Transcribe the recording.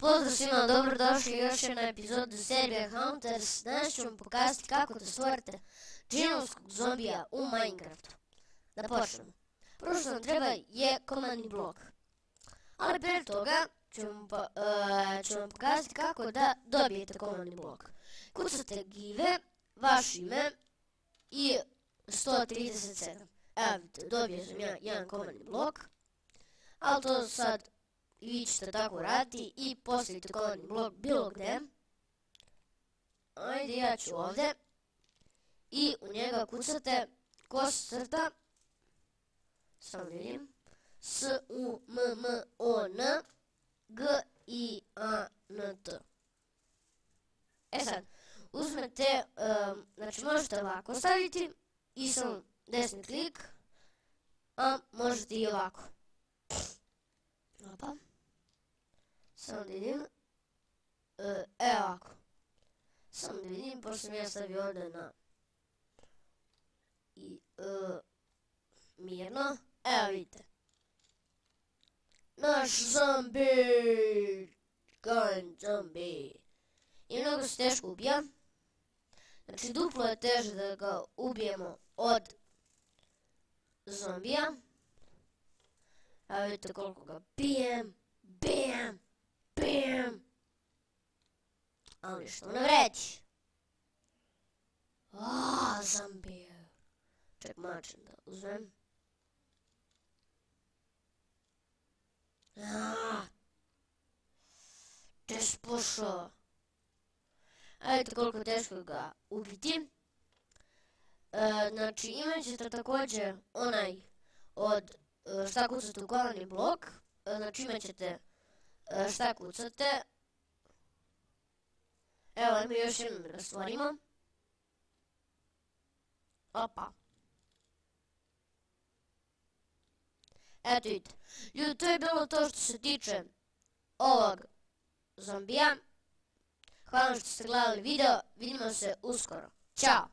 Pozdrav svima, dobrodošli još jedna epizodu serije Hunters. Danas ću vam pokazati kako da stvorite džinovskog zombija u Minecraftu. Da počnemo. Prvo što nam treba je komandni blok. Ali prije toga ću vam pokazati kako da dobijete komandni blok. Kucate give, vaše ime i 137. Evo vidite, dobio sam ja jedan komandni blok. Ali to sad vi ćete tako raditi i postavite komandni blok bilo gdje. Ajde, ja ću ovdje. I u njega kucate /, samo vidim, SUMMON-GIANT. E sad, uzmete, znači možete ovako staviti i samo desni klik, a možete i ovako. Opa. Samo da vidim. Evo ovako. Samo da vidim, pošto sam ja stavio ovdje na i mirno. Evo vidite. Naš zombi! Kind zombi! I mnogo se teško ubija. Znači duplo je teže da ga ubijemo od zombija. Evo vidite koliko ga bijem. Bam! Bam! Ali što ne vredi? Zombije. Ček, mačem da uzmem. Gdje si pošao? A vidite koliko teško ga ubiti. Znači imat ćete također onaj od šta kucate u komandni blok. Znači imat ćete šta kucate. Evo mi još jednom da stvorimo. Opa. Eto vidite. Ljudi, to je bilo to što se tiče ovog zombija. Hvala što ste gledali video. Vidimo se uskoro. Ćao.